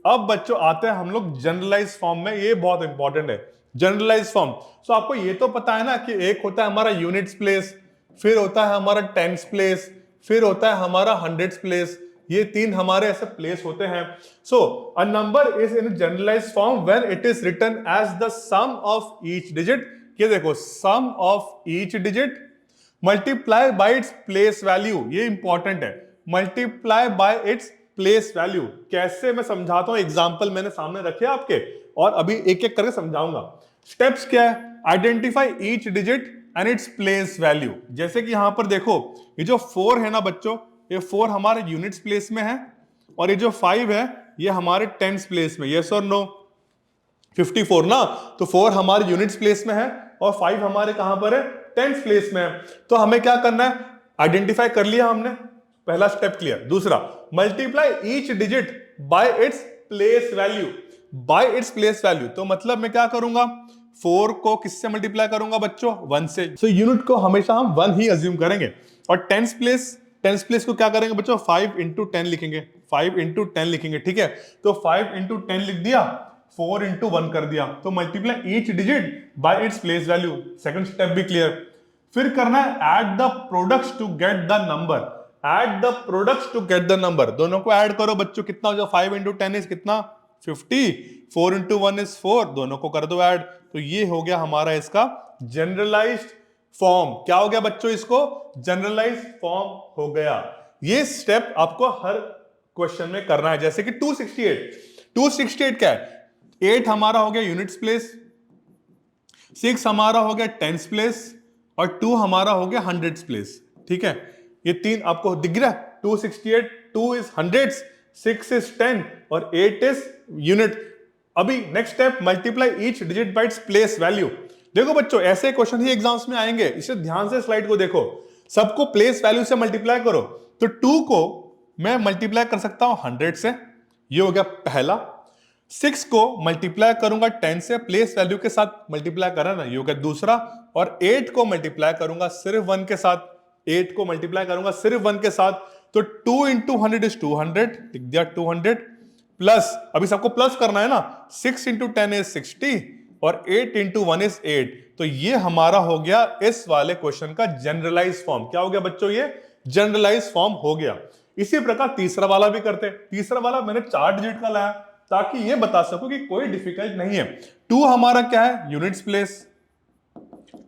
अब बच्चों आते हैं हम लोग जनरलाइज फॉर्म में, ये बहुत इंपॉर्टेंट है जनरलाइज फॉर्म। सो आपको ये तो पता है ना कि एक होता है हमारा यूनिट्स प्लेस, फिर होता है हमारा टेंस प्लेस, फिर होता है हमारा हंड्रेड्स प्लेस, ये तीन हमारे ऐसे प्लेस होते हैं। So a number is in generalize form when it is written as the sum of each digit, ये देखो sum of each digit multiply by its place value, ये इंपॉर्टेंट है, multiply by its place value. कैसे मैं समझाता हूं, example मैंने सामने रखे आपके और अभी एक एक करके समझाऊंगा। स्टेप्स क्या है, identify each digit and it's place value. जैसे कि यहां पर देखो ये जो 4 है ना बच्चों, ये 4 हमारे यूनिट्स प्लेस में है और ये जो 5 है ये हमारे टेंस प्लेस में। यस और नो, 54 ना, तो 4 हमारे यूनिट्स प्लेस में है और 5 हमारे कहां पर है, टेंस प्लेस में है। तो हमें क्या करना है, आइडेंटिफाई कर लिया हमने, पहला स्टेप क्लियर। दूसरा, multiply each digit by its place value, bye its place value. तो मतलब मैं क्या करूंगा, 4 को किससे मल्टीप्लाई करूंगा बच्चों, 1 से। सो यूनिट को हमेशा हम 1 ही अज्यूम करेंगे। और टेंस प्लेस को क्या करेंगे बच्चों, 5 इंटू 10 लिखेंगे, 5 इंटू 10 लिखेंगे, ठीक है। तो 5 इंटू 10 लिख दिया, 4 इंटू 1 कर दिया, तो multiply each digit by its place value. Second step भी क्लियर। फिर करना है add the products to get the number, add the products to get the number. दोनों को ऐड करो बच्चों, कितना हो जाए, 5 इंटू 10 इज कितना, 50, 4 इंटू 1 इज 4, दोनों को कर दो ऐड। तो ये हो गया हमारा इसका जनरलाइज्ड फॉर्म। क्या हो गया बच्चों, इसको जनरलाइज्ड फॉर्म हो गया। ये स्टेप आपको हर क्वेश्चन में करना है। जैसे कि 268 क्या है, 8 हमारा हो गया यूनिट्स प्लेस, 6 हमारा हो गया टेंस प्लेस और 2 हमारा हो गया हंड्रेड्स प्लेस, ठीक है। ये तीन आपको दिख रहा है, 268, 2 इज हंड्रेड्स, 6 इज 10 और 8 इज यूनिट। अभी next step, multiply each digit by its place value. देखो बच्चों ऐसे क्वेश्चन ही एग्जाम्स में आएंगे, इसे ध्यान से स्लाइड को देखो, सबको प्लेस वैल्यू से मल्टीप्लाई करो। तो 2 को मैं मल्टीप्लाई कर सकता हूं 100 से, ये हो गया पहला। 6 को मल्टीप्लाई करूंगा 10 से, प्लेस वैल्यू के साथ मल्टीप्लाई करा ना, ये हो गया दूसरा। और 8 को मल्टीप्लाई करूंगा सिर्फ 1 के साथ, 8 को मल्टीप्लाई करूंगा सिर्फ 1 के साथ। तो 2 इंटू 100 इज 200, लिख दिया 200 प्लस, अभी सबको प्लस करना है ना, 6 इंटू 10 इज 60 और 8 इंटू 1 इज 8। तो ये हमारा हो गया इस वाले क्वेश्चन का जनरलाइज फॉर्म। क्या हो गया बच्चों, ये जनरलाइज फॉर्म हो गया। इसी प्रकार तीसरा वाला भी करते हैं। तीसरा वाला मैंने 4 डिजिट का लाया ताकि ये बता सकूं कि कोई डिफिकल्ट नहीं है। 2 हमारा क्या है, यूनिट्स प्लेस,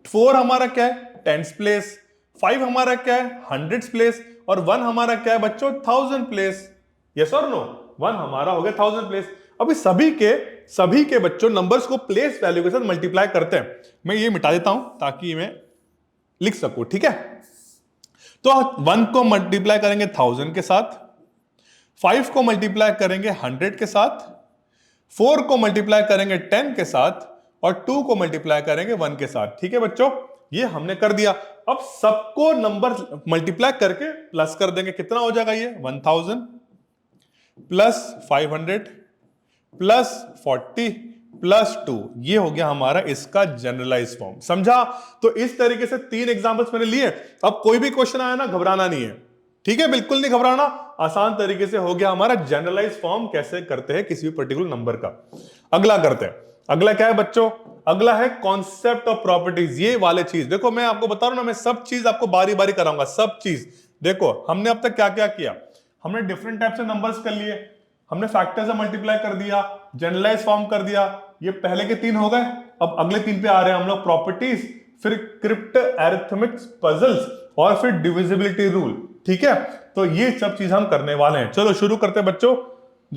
4 हमारा क्या है, टेंस प्लेस, 5 हमारा क्या है, हंड्रेड्स प्लेस और 1 हमारा क्या है बच्चों, 1000 प्लेस। यस और नो, 1 हमारा हो गया 1000 प्लेस। अभी सभी के बच्चों नंबर्स को प्लेस वैल्यू के साथ मल्टीप्लाई करते हैं। मैं ये मिटा देता हूं ताकि मैं लिख सकूं, ठीक है। तो 1 को मल्टीप्लाई करेंगे 1000 के साथ, 5 को मल्टीप्लाई करेंगे 100 के साथ, 4 को मल्टीप्लाई करेंगे 10 के साथ और 2 को मल्टीप्लाई करेंगे 1 के साथ, ठीक है बच्चों। ये हमने कर दिया। अब सबको नंबर मल्टीप्लाई करके प्लस कर देंगे, कितना हो जाएगा ये, 1000 प्लस 500 प्लस 40 प्लस 2, ये हो गया हमारा इसका जनरलाइज फॉर्म। समझा। तो इस तरीके से 3 एग्जांपल्स मैंने लिए। अब कोई भी क्वेश्चन आया ना, घबराना नहीं है, ठीक है, बिल्कुल नहीं घबराना। आसान तरीके से हो गया हमारा जनरलाइज फॉर्म कैसे करते हैं किसी भी पर्टिकुलर नंबर का। अगला करते हैं। अगला क्या है बच्चों, अगला है कॉन्सेप्ट ऑफ प्रॉपर्टीज। ये वाले चीज देखो, मैं आपको बता रहा हूं ना, मैं सब चीज आपको बारी बारी कराऊंगा, सब चीज। देखो हमने अब तक क्या क्या किया, हमने डिफरेंट टाइप से नंबर्स कर लिए, हमने फैक्टर से मल्टीप्लाई कर दिया, जनरलाइज फॉर्म कर दिया, ये पहले के 3 हो गए। अब अगले 3 पे आ रहे हैं हम लोग, प्रॉपर्टीज, फिर क्रिप्ट अरिथमेटिक पजल्स और फिर डिविजिबिलिटी रूल, ठीक है। तो ये सब चीज हम करने वाले हैं। चलो शुरू करते हैं बच्चों,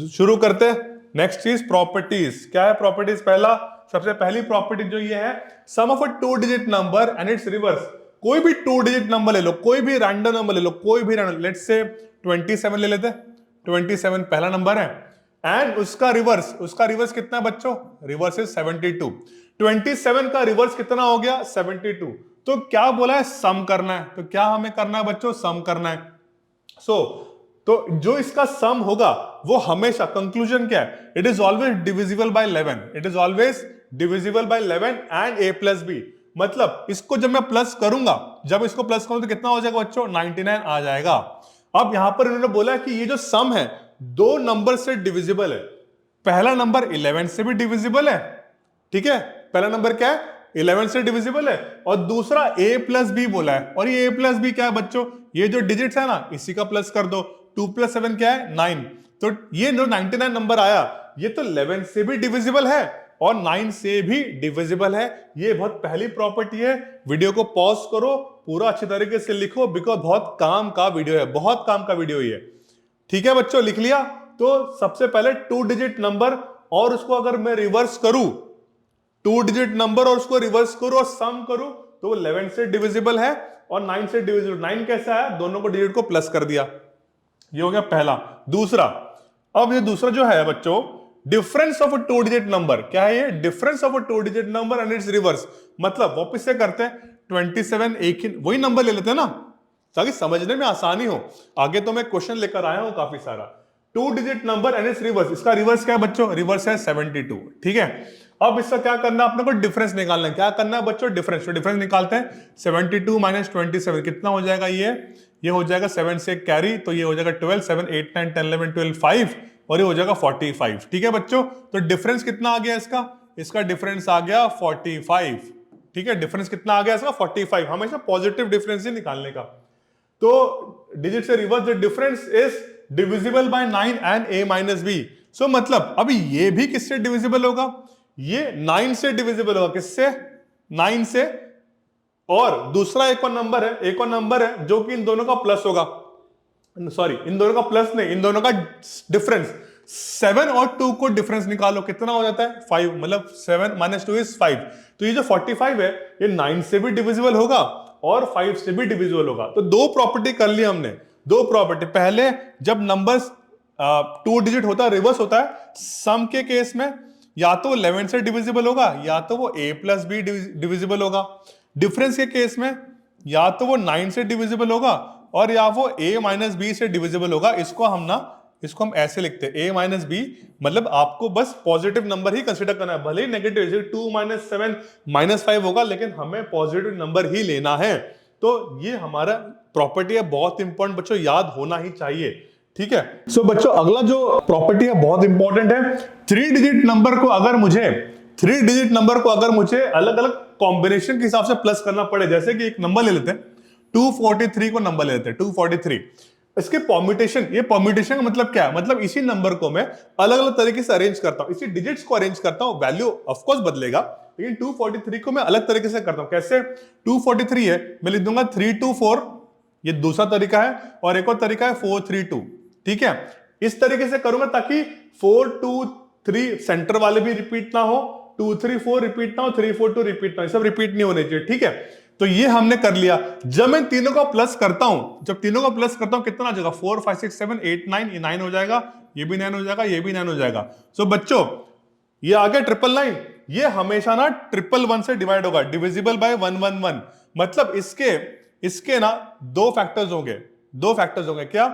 शुरू करते हैं। नेक्स्ट चीज प्रॉपर्टीज। क्या है प्रॉपर्टीज, पहला सबसे पहली प्रॉपर्टी जो ये है, sum of a 2 digit number and its reverse. कोई भी 2 डिजिट नंबर ले लो, कोई भी रैंडम नंबर ले लो, कोई भी रैंडम, लेट्स से 27 ले लेते हैं। 27 पहला नंबर है एंड उसका रिवर्स कितना है बच्चों, रिवर्स इज 72। 27 का रिवर्स कितना हो गया, 72। तो क्या बोला है, सम करना है। तो क्या हमें करना है बच्चों, सम करना है। तो जो इसका सम होगा वो हमेशा, कंक्लूजन क्या है, it is always divisible by 11, it is always divisible by 11 and a plus B. मतलब इसको जब मैं प्लस करूंगा, जब इसको प्लस करूं तो कितना हो जाएगा बच्चों, 99 आ जाएगा। अब यहां पर इन्होंने बोला कि ये जो सम है 2 नंबर से डिविजिबल है, पहला नंबर 11 से भी डिविजिबल है, ठीक है, पहला नंबर क्या है 11 से डिविजिबल है, और दूसरा a प्लस बी बोला है, और ये a प्लस बी क्या है बच्चों, ये जो डिजिट्स है ना इसी का प्लस कर दो, 2 + 7 क्या है 9, तो ये जो 99 नंबर आया ये तो 11 से भी डिविजिबल है और 9 से भी डिविजिबल है। ये बहुत पहली प्रॉपर्टी है। वीडियो को पॉज करो, पूरा अच्छी तरीके से लिखो, बिकॉज बहुत काम का वीडियो है, बहुत काम का वीडियो ये, ठीक है बच्चों, लिख लिया। तो सबसे पहले 2 डिजिट नंबर और उसको अगर मैं रिवर्स करूं, 2 डिजिट नंबर और उसको रिवर्स करूं और सम करूं तो वो 11 से डिविजिबल है और 9 से डिविजिबल। 9 कैसा है, दोनों को डिजिट को प्लस कर दिया, ये हो गया पहला। दूसरा, अब ये दूसरा जो है बच्चों, difference of a 2 digit number, क्या है ये, difference of a 2 digit number and its reverse. मतलब वापस से करते हैं, 27 एक ही वही नंबर ले लेते हैं ना, ताकि समझने में आसानी हो। आगे तो मैं क्वेश्चन लेकर आया हूं काफी सारा। 2 digit number and its reverse, इसका रिवर्स क्या है बच्चों, रिवर्स है 72, ठीक है। अब इसका क्या करना है, अपने को डिफरेंस निकालना है। क्या करना है बच्चों, डिफरेंस। तो डिफरेंस निकालते हैं, 72 - 27 कितना हो जाएगा, ये हो जाएगा 7 से कैरी, तो ये हो जाएगा 12, 7 8 9 10 11 12 5, और ये हो जाएगा 45, ठीक है बच्चों। तो डिफरेंस कितना आ गया इसका डिफरेंस आ गया 45, ठीक है। डिफरेंस कितना आ गया इसका 45, हमेशा पॉजिटिव डिफरेंस ही निकालने का। तो डिजिट से reverse, the difference is divisible by 9 and a minus B. So मतलब अभी ये भी किससे डिविजिबल होगा, ये 9 से डिविजिबल होगा, किससे, 9 से। और दूसरा एक और नंबर है जो कि इन दोनों का प्लस होगा, सॉरी इन दोनों का प्लस नहीं, इन दोनों का डिफरेंस। 7 और 2 को डिफरेंस निकालो, कितना हो जाता है 5, मतलब 7 - 2 = 5। तो ये जो 45 है ये 9 से भी डिविजिबल होगा और 5 से भी डिविजिबल होगा। तो दो प्रॉपर्टी कर ली हमने, दो प्रॉपर्टी। पहले जब नंबर्स 2 डिजिट होता है, रिवर्स होता है, सम के केस में या तो 11 से डिविजिबल होगा या तो वो a + b डिविजिबल होगा। डिफरेंस के केस में या तो वो 9 से डिविजिबल होगा और या वो a - b से डिविजिबल होगा। इसको हम ऐसे लिखते हैं, a - b, मतलब आपको बस पॉजिटिव नंबर ही कंसीडर करना है, भले ही नेगेटिव, जैसे 2 - 7 - 5 होगा, लेकिन हमें पॉजिटिव नंबर ही लेना है। तो ये हमारा प्रॉपर्टी है, बहुत इंपॉर्टेंट बच्चों, याद होना ही चाहिए, ठीक है। सो बच्चों अगला जो प्रॉपर्टी है बहुत इंपॉर्टेंट है। 3 डिजिट नंबर को अगर मुझे अलग अलग कॉम्बिनेशन के हिसाब से प्लस करना पड़े, जैसे कि एक नंबर ले लेते हैं 243 को नंबर ले लेते हैं 243, इसके परम्यूटेशन, ये परम्यूटेशन का मतलब क्या है, मतलब इसी नंबर को मैं अलग अलग तरीके से अरेंज करता हूं, इसी डिजिट्स को अरेंज करता हूं, वैल्यू ऑफ कोर्स बदलेगा, लेकिन 243 को मैं अलग तरीके से करता हूं। कैसे, 243 है, मैं लिख दूंगा 324, ये दूसरा तरीका है, और एक और तरीका है 432, ठीक है। इस तरीके से करूंगा ताकि 423 सेंटर वाले भी रिपीट ना हो, 234 रिपीट ना हो, 342 रिपीट ना हो, सब रिपीट नहीं होने चाहिए, ठीक है। तो ये हमने कर लिया। जब मैं तीनों का प्लस करता हूं, कितना आ जाएगा, 4 5 6 7 8 9, ये 9 हो जाएगा, ये भी 9 हो जाएगा, ये भी 9 हो जाएगा। सो बच्चों ये आ गया 999, ये हमेशा ना 111 से डिवाइड होगा, डिविजिबल बाय 111, मतलब इसके ना दो फैक्टर्स होंगे क्या,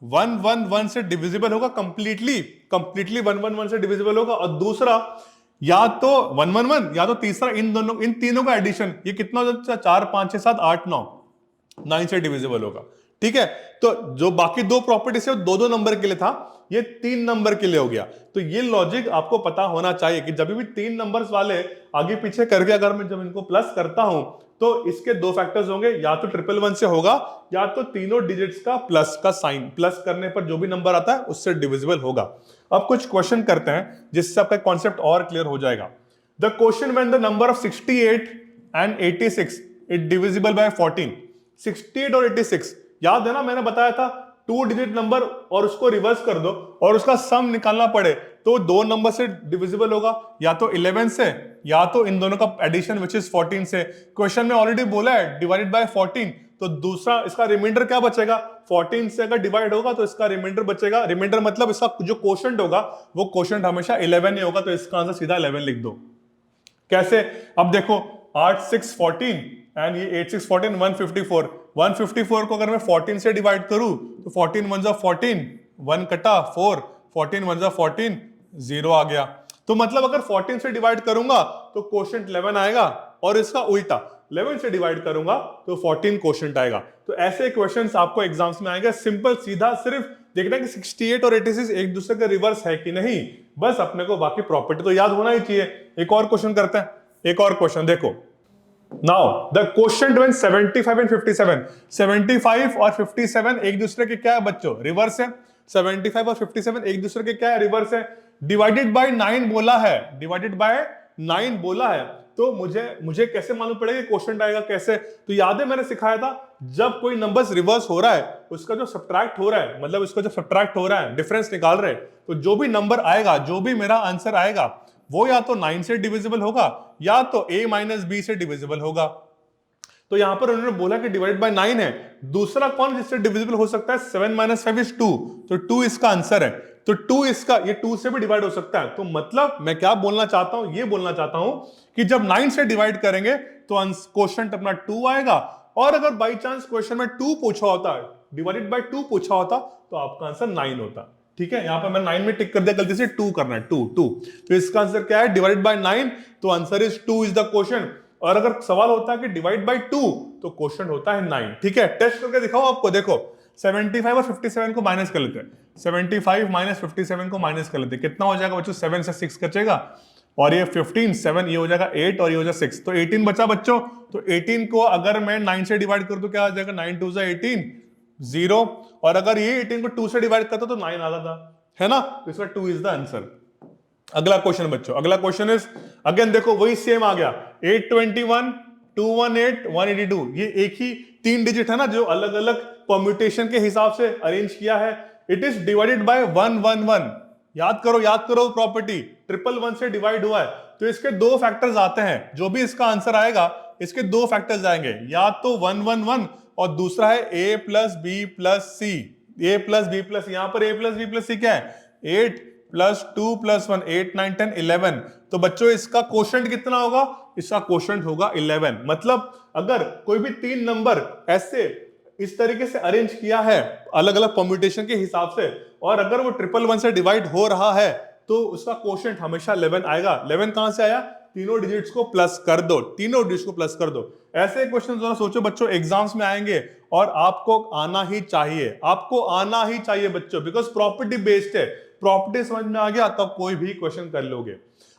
111 से डिविजिबल होगा कंप्लीटली 111 से डिविजिबल होगा, और दूसरा या तो 111 या तो तीसरा इन तीनों का एडिशन, ये कितना हो जाता है, 4 5 6 7 8 9 से डिविजिबल होगा, ठीक है। तो जो बाकी दो प्रॉपर्टीज है दो नंबर के लिए था, ये 3 नंबर के लिए हो गया। तो ये लॉजिक आपको पता होना चाहिए कि जब भी 3 नंबर्स वाले आगे पीछे करके अगर मैं जब इनको प्लस करता हूं तो इसके दो फैक्टर्स होंगे, या तो 111 से होगा या तो तीनों डिजिट्स का प्लस का साइन, प्लस करने पर जो भी नंबर आता है उससे डिविजिबल होगा। अब कुछ क्वेश्चन करते हैं जिससे आपका कॉन्सेप्ट और क्लियर हो जाएगा। The question when the number of 68 and 86 is divisible bye 14, 68 और 86, याद है ना मैंने बताया था 2 डिजिट नंबर और उसको रिवर्स कर दो और उसका सम निकालना पड़े तो दो नंबर से डिविजिबल होगा, या तो 11 से या तो इन दोनों का एडिशन विच इज 14 से। क्वेश्चन में ऑलरेडी बोला है डिवाइडेड बाय 14, तो दूसरा इसका रिमाइंडर क्या बचेगा, 14 से अगर डिवाइड होगा तो इसका रिमाइंडर बचेगा, रिमाइंडर मतलब इसका जो क्वोशंट होगा वो क्वोशंट हमेशा 11 ही होगा, तो इसका आंसर सीधा 11 लिख दो। कैसे, अब देखो 8 6 14 एंड ये 8 6 14 154 को अगर मैं 14 से डिवाइड करूं तो 14 1 14, 1 कटा 4, 14 1 14, 0 आ गया। तो मतलब अगर 14 से डिवाइड करूंगा तो क्वोशंट 11 आएगा, और इसका उल्टा 11 से डिवाइड करूंगा तो 14 क्वोशंट आएगा। तो ऐसे क्वेश्चंस आपको एग्जाम्स में आएंगे, सिंपल सीधा, सिर्फ देखना कि 68 और 86 एक दूसरे का रिवर्स है कि नहीं, बस अपने को बाकी प्रॉपर्टी तो याद होना ही चाहिए। एक और क्वेश्चन करते हैं, एक और क्वेश्चन देखो। Now the question when 75 and 57, 75 और 57 एक दूसरे के क्या है बच्चों, रिवर्स है। 75 और 57 एक दूसरे के क्या है, रिवर्स है। डिवाइडेड बाय 9 बोला है, डिवाइडेड बाय 9 बोला है, तो मुझे कैसे मालूम पड़ेगा क्वेश्चन आएगा कैसे? तो याद है मैंने सिखाया था, जब कोई नंबर्स रिवर्स हो रहा है उसका जो सब्ट्रैक्ट हो रहा है, मतलब इसका जो सब्ट्रैक्ट हो रहा है, डिफरेंस निकाल रहे हैं, तो जो भी नंबर आएगा, जो भी मेरा आंसर आएगा, वो या तो 9 से डिविजिबल होगा या तो a माइनस बी से डिविजिबल होगा। तो यहां पर उन्होंने बोला कि डिवाइड बाय 9 है, दूसरा कौन जिससे डिविजिबल हो सकता है? 7 माइनस 5 इज 2, तो 2 इसका आंसर है। तो 2 इसका, ये 2 से भी डिवाइड हो सकता है। तो मतलब मैं क्या बोलना चाहता हूं, ये बोलना चाहता हूं कि जब 9 से डिवाइड करेंगे तो क्वेश्चन अपना 2 आएगा, और अगर बाई चांस क्वेश्चन में 2 पूछा होता, डिवाइडेड बाय 2 पूछा होता, तो आपका आंसर 9 होता। ठीक है, यहां पर मैं 9 में टिक कर दिया गलती से, 2 करना है, 2 2। तो इसका आंसर क्या है? डिवाइड बाय 9, तो answer is 2 is the question. और अगर सवाल होता है कि डिवाइड बाय 2, तो क्वेश्चन होता है 9। ठीक है, टेस्ट करके दिखाओ आपको। देखो 75 और 57 को माइनस कर लेते हैं, 75 माइनस 57 को माइनस कर लेते हैं, कितना हो जाएगा बच्चों? 7 से 6 कटेगा, और ये 15 7, ये हो जाएगा 8 और ये हो जाएगा 6, तो 18 बचा बच्चों। तो 18 को अगर मैं 9 से डिवाइड कर दूं, क्या आ जाएगा? 9 2 18, 0। और अगर ये 18 को 2 से डिवाइड करता तो 9 आता था, है ना? तो इसका 2 इज द आंसर। अगला क्वेश्चन बच्चों, अगला क्वेश्चन इज अगेन, देखो वही सेम आ गया, 821 218 182, ये एक ही 3 डिजिट है ना, जो अलग अलग परम्यूटेशन के हिसाब से अरेंज किया है। It is divided by 111। याद करो प्रॉपर्टी, 111 से डिवाइड हुआ है, तो इसके दो फैक्टर्स आते हैं। जो भी इसका आंसर आएगा, इसके दो फैक्टर्स आएंगे, या तो 111 और दूसरा है a plus B plus C. a plus B plus, यहां पर a plus B plus C क्या है? 8 प्लस 2 प्लस 1, 8 9 10 11। तो बच्चों इसका क्वोशंट कितना होगा? इसका क्वोशंट होगा 11। मतलब अगर कोई भी 3 नंबर ऐसे इस तरीके से अरेंज किया है अलग अलग परम्यूटेशन के हिसाब से, और अगर वो 111 से डिवाइड हो रहा है, तो उसका क्वोशंट हमेशा 11 आएगा। 11 कहां से आया? तीनों डिजिट्स को प्लस कर दो, तीनों डिजिट्स को प्लस कर दो। ऐसे क्वेश्चन जरा सोचो बच्चों, एग्जाम्स में आएंगे और आपको आना ही चाहिए, आपको आना ही चाहिए बच्चों, बिकॉज प्रॉपर्टी बेस्ड है। प्रॉपर्टी समझ में आ गया तब कोई भी क्वेश्चन कर लोगे।